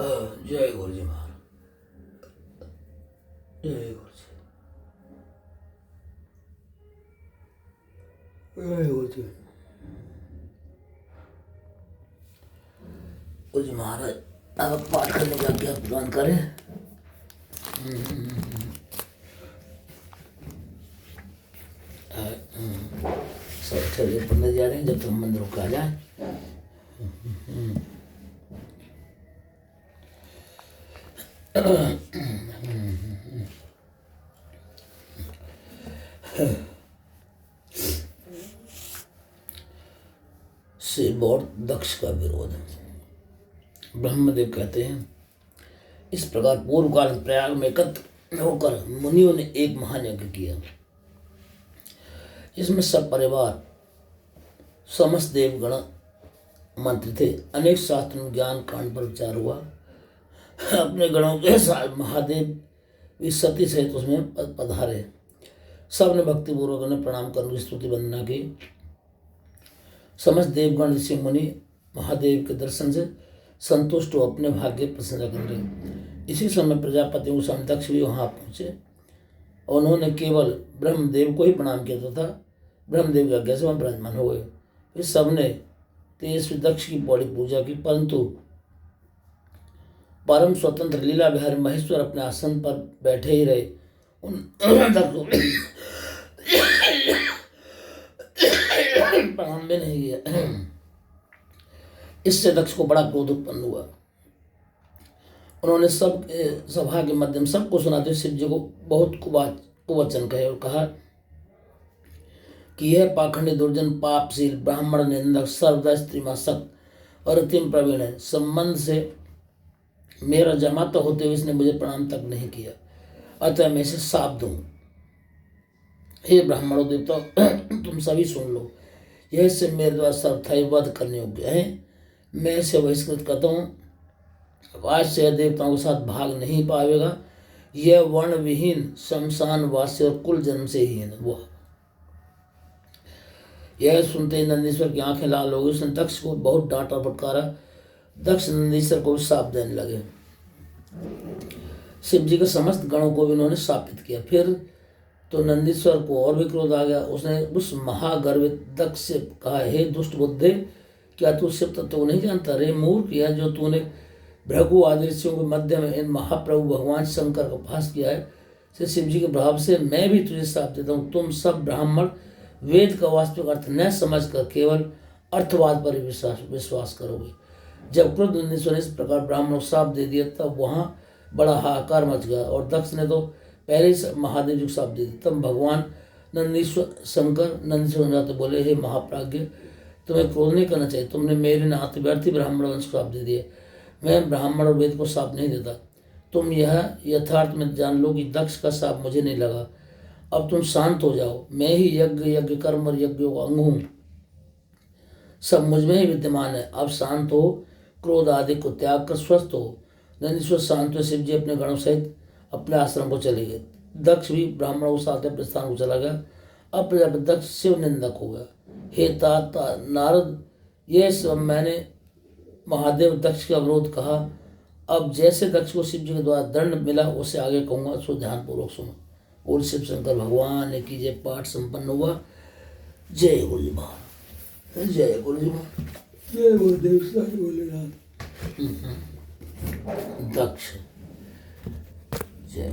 जय गुरु जी महाराज। जय गुरु जी। जय गुरु जी। गुरु जी महाराज अब पाठ करने का आज्ञा प्रदान करें। सब चलिए पंडित जा रहे हैं जब तक मंदिर रुक आ जाए। शिव और दक्ष का विरोध। ब्रह्मदेव कहते हैं, इस प्रकार पूर्व काल प्रयाग में एकत्र होकर मुनियों ने एक महायज्ञ किया। इसमें सब परिवार समस्त देवगण मंत्री थे। अनेक शास्त्र में ज्ञान कांड पर विचार हुआ। अपने गणों के साथ महादेव भी सती सहित उसमें पधारे। सबने भक्तिपूर्वक उन्हें प्रणाम कर उनकी स्तुति वंदना की। समस्त देवगण ऋषि मुनि महादेव के दर्शन से संतुष्ट हो अपने भाग्य प्रशंसा कर रहे। इसी समय प्रजापति दक्ष भी वहाँ पहुँचे। उन्होंने केवल ब्रह्मदेव को ही प्रणाम किया था। ब्रह्मदेव की आज्ञा से वहाँ विराजमान हो गए। फिर सबने तेजस्वी दक्ष की बड़ी पूजा की, परंतु परम स्वतंत्र लीला बिहारी महेश्वर अपने आसन पर बैठे ही रहे। उन प्रणाम भी नहीं किया। इससे दक्ष को बड़ा क्रोध उत्पन्न हुआ। उन्होंने सब सभा के माध्यम सबको सुनाते शिव जी को बहुत कुवचन कहे और कहा कि यह पाखंडी दुर्जन पापशील ब्राह्मण निंदक सर्वदा स्त्रीमासक्त और अतिम प्रवीण है। संबंध से मेरा जमाता होते हुए इसने मुझे प्रणाम तक नहीं किया, अतः मैं इसे शाप दूं। हे ब्राह्मणों देवता, तुम सभी सुन लो। यह इससे मेरे द्वारा सर्वथाई वध करने योग्य है। मैं इसे बहिष्कृत करता हूँ। आज से देवताओं के साथ भाग नहीं पाएगा। यह वर्ण विहीन शमशान वासी और कुल जन्म से हीन वह। यह सुनते ही नंदीश्वर की आंखें लाल हो गई। उसने दक्ष को बहुत डांटा फटकारा। दक्ष नंदीश्वर को शाप देने लगे। शिव जी के समस्त गणों को भी उन्होंने शापित किया। फिर तो नंदीश्वर को और भी क्रोध आ गया। उसने उस महागर्वित दक्ष से कहा, हे दुष्ट बुद्धे, क्या तू शिव तत्व को नहीं जानता? रे मूर्ख, यह जो तूने भृगु आदि ऋषियों के मध्य में इन महाप्रभु भगवान शंकर का उपहास किया है, से शिव जी के प्रभाव से मैं भी तुझे शाप देता हूँ। तुम सब ब्राह्मण वेद का वास्तविक अर्थ न समझकर केवल अर्थवाद पर ही विश्वास करोगे। जब क्रुद्ध नंदीश्वर ने इस प्रकार ब्राह्मणों को शाप दे दिया तब वहाँ बड़ा हाहाकार मच गया और दक्ष ने तो पहले ही महादेव जी को शाप दे दिया। तब भगवान नंदीश्वर शंकर नंदीश्वर जाते बोले, हे महाप्राज्ञ, तुम्हें क्रोध नहीं करना चाहिए। तुमने मेरे नाते व्यर्थी ब्राह्मण वंश को शाप दे दिया। मैं ब्राह्मण और वेद को शाप नहीं देता। तुम यह यथार्थ में जान लो कि दक्ष का शाप मुझे नहीं लगा। अब तुम शांत हो जाओ। मैं ही यज्ञ कर्म और यज्ञों का अंग हूँ। सब मुझ में ही विद्यमान है। अब शांत हो, क्रोध आदि को त्याग कर स्वस्थ हो। नंदीश्वर शांत हुए। शिव जी अपने गणों सहित अपने आश्रम को चले गए। दक्ष भी ब्राह्मणों के साथ अपने स्थान को चला गया। अब प्रजापति दक्ष शिव निंदक हो गया। हे तात नारद, यह सब मैंने महादेव दक्ष का विरोध कहा। अब जैसे दक्ष को शिव जी के द्वारा दंड मिला उसे आगे कहूँगा, सो ध्यानपूर्वक सुनो। और शिव शंकर भगवान की जय। पाठ संपन्न हुआ। जय गुरु जी महाराज। जय गुरु जी महाराज। जय गुरुदेव साई भोलेनाथ। दक्ष जय